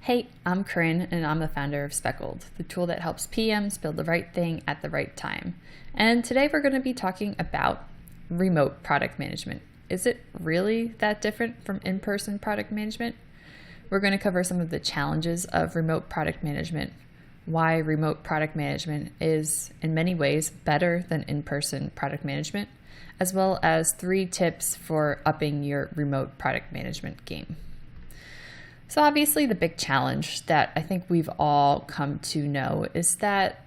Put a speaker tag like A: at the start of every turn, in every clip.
A: Hey, I'm Corinne, and I'm the founder of Speckled, the tool that helps PMs build the right thing at the right time. And today we're going to be talking about remote product management. Is it really that different from in-person product management? We're going to cover some of the challenges of remote product management, why remote product management is in many ways better than in-person product management, as well as 3 tips for upping your remote product management game. So obviously the big challenge that I think we've all come to know is that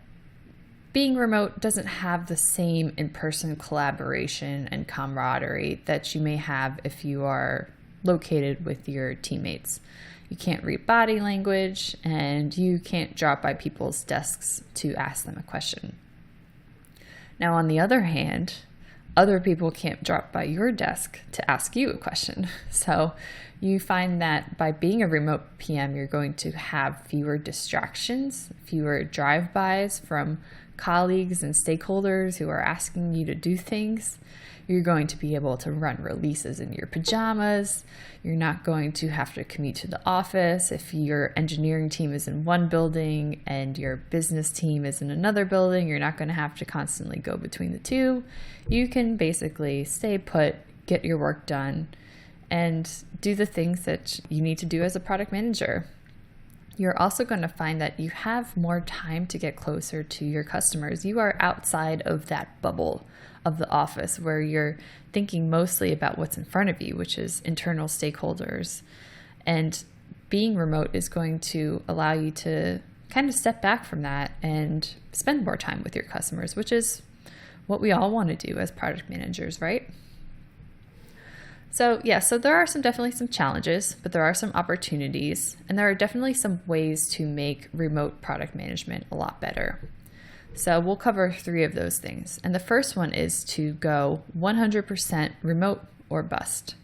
A: being remote doesn't have the same in-person collaboration and camaraderie that you may have if you are located with your teammates. You can't read body language and you can't drop by people's desks to ask them a question. Now, on the other hand, other people can't drop by your desk to ask you a question. So you find that by being a remote PM, you're going to have fewer distractions, fewer drive-bys from colleagues and stakeholders who are asking you to do things. You're going to be able to run releases in your pajamas. You're not going to have to commute to the office. If your engineering team is in one building and your business team is in another building, you're not going to have to constantly go between the two. You can basically stay put, get your work done, and do the things that you need to do as a product manager. You're also going to find that you have more time to get closer to your customers. You are outside of that bubble of the office where you're thinking mostly about what's in front of you, which is internal stakeholders. And being remote is going to allow you to kind of step back from that and spend more time with your customers, which is what we all want to do as product managers, right? So there are definitely some challenges, but there are some opportunities, and there are definitely some ways to make remote product management a lot better. So we'll cover 3 of those things. And the first one is to go 100% remote or bust.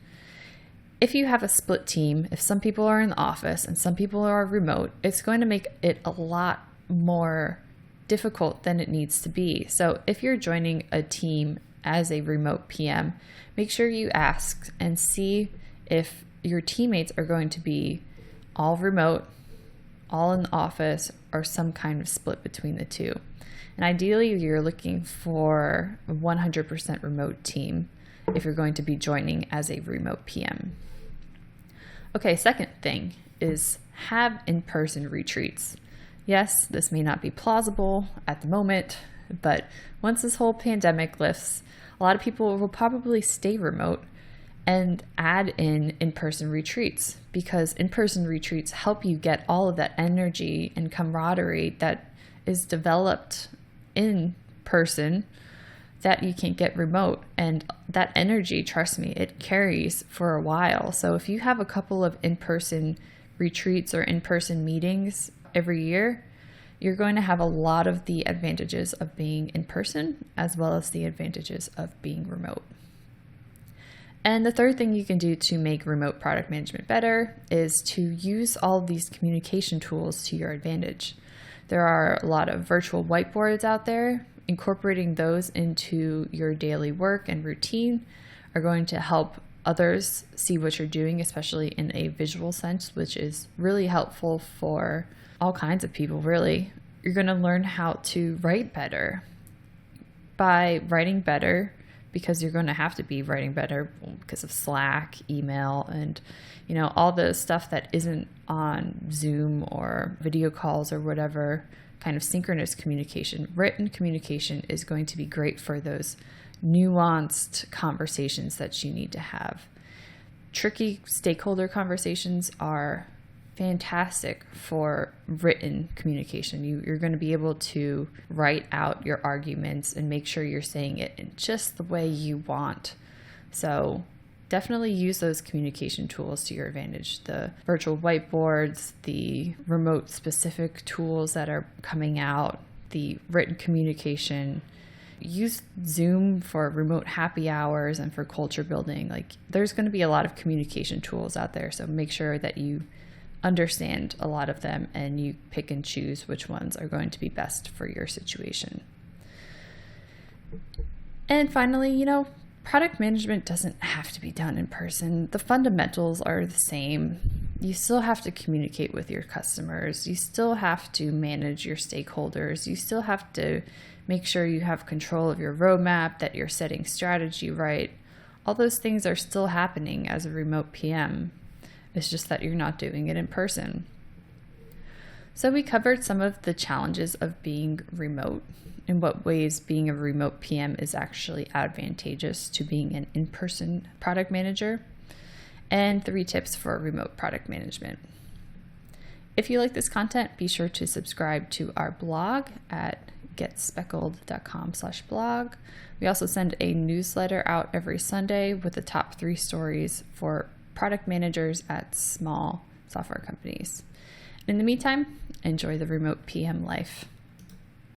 A: If you have a split team, if some people are in the office and some people are remote, it's going to make it a lot more difficult than it needs to be. So if you're joining a team as a remote PM, make sure you ask and see if your teammates are going to be all remote, all in the office, or some kind of split between the two. And ideally, you're looking for a 100% remote team if you're going to be joining as a remote PM. Okay, second thing is have in-person retreats. Yes, this may not be plausible at the moment, but once this whole pandemic lifts, a lot of people will probably stay remote and add in-person retreats, because in-person retreats help you get all of that energy and camaraderie that is developed in person that you can't get remote. And that energy, trust me, it carries for a while. So if you have a couple of in-person retreats or in-person meetings every year, you're going to have a lot of the advantages of being in person as well as the advantages of being remote. And the third thing you can do to make remote product management better is to use all of these communication tools to your advantage. There are a lot of virtual whiteboards out there. Incorporating those into your daily work and routine are going to help others see what you're doing, especially in a visual sense, which is really helpful for all kinds of people, really. You're going to learn how to write better. By writing better, because you're going to have to be writing better because of Slack, email, and all the stuff that isn't on Zoom or video calls or whatever kind of synchronous communication. Written communication is going to be great for those nuanced conversations that you need to have. Tricky stakeholder conversations are fantastic for written communication. You're going to be able to write out your arguments and make sure you're saying it in just the way you want. So definitely use those communication tools to your advantage. The virtual whiteboards, the remote specific tools that are coming out, the written communication. Use Zoom for remote happy hours and for culture building. There's going to be a lot of communication tools out there. So make sure that you understand a lot of them and you pick and choose which ones are going to be best for your situation. And finally, product management doesn't have to be done in person. The fundamentals are the same. you still have to communicate with your customers. You still have to manage your stakeholders. You still have to make sure you have control of your roadmap, that you're setting strategy right. All those things are still happening as a remote PM. It's just that you're not doing it in person. So we covered some of the challenges of being remote, in what ways being a remote PM is actually advantageous to being an in-person product manager, and 3 tips for remote product management. If you like this content, be sure to subscribe to our blog at getspeckled.com/blog. We also send a newsletter out every Sunday with the top 3 stories for product managers at small software companies. In the meantime, enjoy the remote PM life.